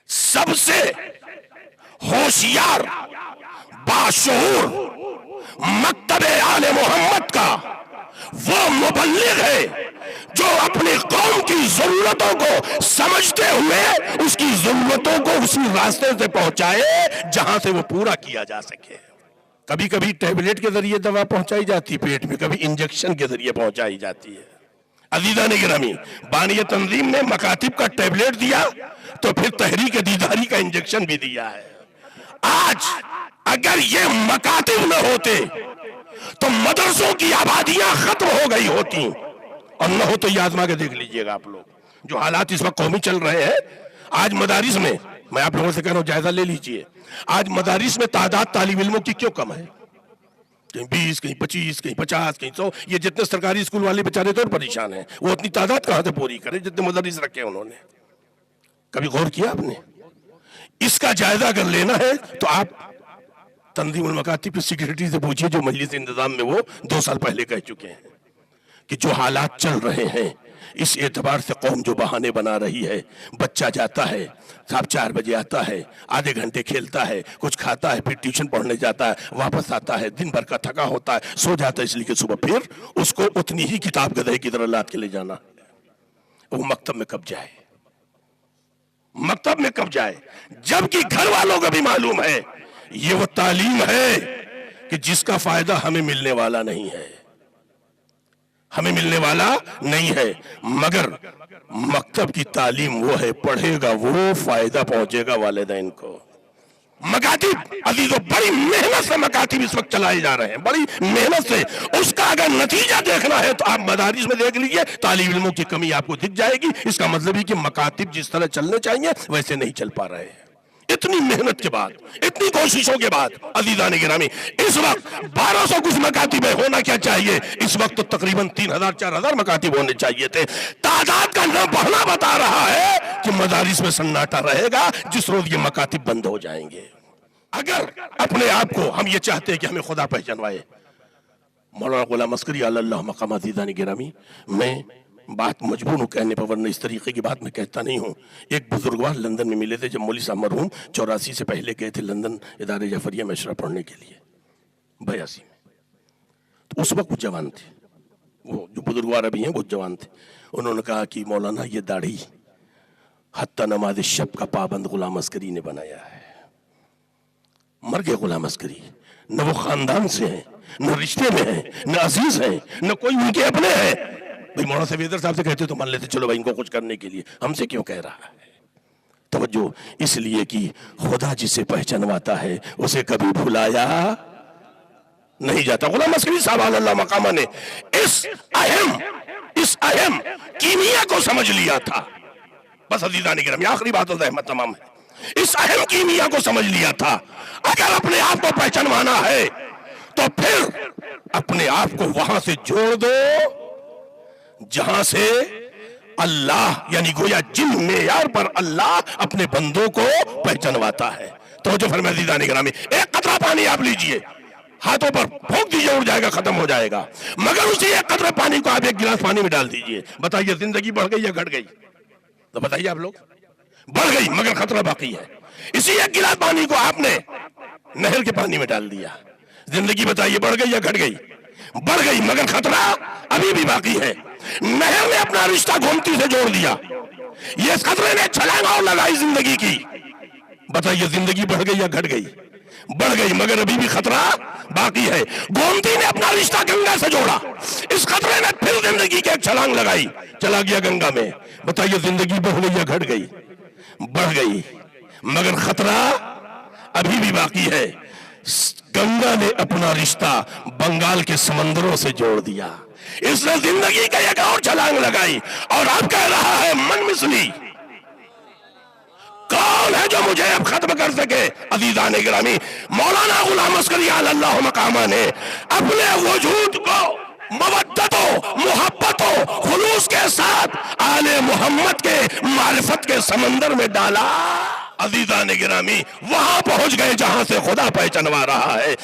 سب سے ہوشیار باشعور مکتب آل محمد کا وہ مبلغ ہے جو اپنی قوم کی ضرورتوں کو سمجھتے ہوئے اس کی ضرورتوں کو اسی راستے سے پہنچائے جہاں سے وہ پورا کیا جا سکے. کبھی کبھی ٹیبلٹ کے ذریعے دوا پہنچائی جاتی پیٹ میں, کبھی انجیکشن کے ذریعے پہنچائی جاتی ہے. عزیزان گرامی, بانی تنظیم نے مکاتب کا ٹیبلٹ دیا تو پھر تحریک دیداری کا انجیکشن بھی دیا ہے. آج اگر یہ مکاتب نہ ہوتے تو مدرسوں کی آبادیاں ختم ہو گئی ہوتی, اور نہ ہو تو یہ آزما کے دیکھ لیجئے گا آپ لوگ جو حالات اس وقت قومی چل رہے ہیں. آج مدارس میں آپ لوگوں سے کہہ رہا ہوں جائزہ لے لیجئے, آج مدارس میں تعداد طالب علموں کی کیوں کم ہے؟ کہیں 20, کہیں 25, کہیں 50, کہیں 100. یہ جتنے سرکاری اسکول والے بیچارے تو پریشان ہیں, وہ اتنی تعداد کہاں سے پوری کرے جتنے مدارس رکھے انہوں نے. کبھی غور کیا آپ نے؟ اس کا جائزہ اگر لینا ہے تو آپ تنظیم المکاتب کی سیکریٹری سے پوچھئے جو مجلس انتظام میں وہ 2 سال پہلے کہہ چکے ہیں کہ جو حالات چل رہے ہیں اس اعتبار سے قوم جو بہانے بنا رہی ہے, بچہ جاتا ہے 4:30 بجے آتا ہے, آدھے گھنٹے کھیلتا ہے, کچھ کھاتا ہے, پھر ٹیوشن پڑھنے جاتا ہے, واپس آتا ہے, دن بھر کا تھکا ہوتا ہے, سو جاتا ہے, اس لیے کہ صبح پھر اس کو اتنی ہی کتاب گدھے کی طرح لاد کے لے جانا. وہ مکتب میں کب جائے, مکتب میں کب جائے, جبکہ گھر والوں کو بھی معلوم ہے یہ وہ تعلیم ہے کہ جس کا فائدہ ہمیں ملنے والا نہیں ہے, ہمیں ملنے والا نہیں ہے. مگر مکتب کی تعلیم وہ ہے, پڑھے گا وہ, فائدہ پہنچے گا والدین کو. مکاتب عزیزو بڑی محنت سے مکاتب اس وقت چلائے جا رہے ہیں, بڑی محنت سے. اس کا اگر نتیجہ دیکھنا ہے تو آپ مدارس میں دیکھ لیجئے, طالب علموں کی کمی آپ کو دکھ جائے گی. اس کا مطلب ہے کہ مکاتب جس طرح چلنے چاہیے ویسے نہیں چل پا رہے ہیں. اتنی محنت کے بعد, اتنی کوششوں کے بعد عزیزان گرامی, اس وقت 1200 کچھ مکاتب ہونا کیا چاہیے, اس وقت تو تقریباً 3000-4000 مکاتب ہونے چاہیے تھے. تعداد کا نہ بڑھنا بتا رہا ہے کہ مدارس میں سناٹا رہے گا جس روز یہ مکاتب بند ہو جائیں گے. اگر اپنے آپ کو ہم یہ چاہتے ہیں کہ ہمیں خدا پہچانوائے, مولانا غلام عسکری علی اللہ مقام عزیزان گرامی, میں بات مجبور ہوں کہنے پر, ورنہ اس طریقے کی بات میں کہتا نہیں ہوں. ایک بزرگوار لندن میں ملے تھے جب مولوی صاحب مرحوم 84 سے پہلے گئے تھے لندن ادارے جعفریہ میں اشرا پڑھنے کے لیے 82 میں. تو اس وقت وہ جوان تھے, وہ جو بزرگوار ابھی ہیں وہ جوان تھے. انہوں نے کہا کہ مولانا یہ داڑھی حتی نماز شب کا پابند غلام عسکری نے بنایا ہے. مر گئے غلام عسکری, نہ وہ خاندان سے ہیں, نہ رشتے میں ہیں, نہ عزیز ہیں, نہ کوئی ان کے اپنے ہیں. بھئی مولانا سویدر صاحب سے کہتے تو مان لیتے چلو بھائی ان کو کچھ کرنے کے لیے, ہم سے کیوں کہہ رہا ہے؟ توجہ اس لیے کہ خدا جسے پہچانواتا ہے اسے کبھی بھلایا نہیں جاتا. غلام عسکری صاحب اللہ مقامہ نے اس اہم کیمیا کو سمجھ لیا تھا. بس عزیزان گرامی آخری بات و زحمت تمام ہے, اس اہم کیمیا کو سمجھ لیا تھا. اگر اپنے آپ کو پہچانوانا ہے تو پھر اپنے آپ کو وہاں سے جوڑ دو جہاں سے اللہ یعنی گویا جن معیار پر اللہ اپنے بندوں کو پہچانواتا ہے. تو جو فرمائے عزیزان گرامی, ایک قطرہ پانی آپ لیجئے, ہاتھوں پر پھونک دیجئے, اڑ جائے گا, ختم ہو جائے گا. مگر اسی ایک قطرہ پانی کو آپ ایک گلاس پانی میں ڈال دیجئے, بتائیے زندگی بڑھ گئی یا گھٹ گئی؟ تو بتائیے آپ لوگ, بڑھ گئی مگر خطرہ باقی ہے. اسی ایک گلاس پانی کو آپ نے نہر کے پانی میں ڈال دیا, زندگی بتائیے بڑھ گئی یا گھٹ گئی؟ بڑھ گئی مگر خطرہ ابھی بھی باقی ہے. نہر نے اپنا رشتہ گھومتی سے جوڑ دیا, یہ خطرے نے چھلانگ اور لگائی زندگی کی, بتائیے زندگی بڑھ گئی یا گھٹ گئی؟ بڑھ گئی مگر ابھی بھی خطرہ باقی ہے. گومتی نے اپنا رشتہ گنگا سے جوڑا, اس خطرے نے پھر زندگی کی ایک چھلانگ لگائی, چلا گیا گنگا میں, بتائیے زندگی بڑھ گئی یا گھٹ گئی؟ بڑھ گئی مگر خطرہ ابھی بھی باقی ہے. گنگا نے اپنا رشتہ بنگال کے سمندروں سے جوڑ دیا, اس نے زندگی کا ایک اور چھلانگ لگائی, اور اب کہہ رہا ہے من مثلی کون ہے جو مجھے اب ختم کر سکے؟ عزیزان گرامی, مولانا غلام عسکری علی اللہ مقامہ نے اپنے وجود کو مودت و محبت و خلوص کے ساتھ آل محمد کے معرفت کے سمندر میں ڈالا. عزیزان گرامی وہاں پہنچ گئے جہاں سے خدا پہچانوا رہا ہے.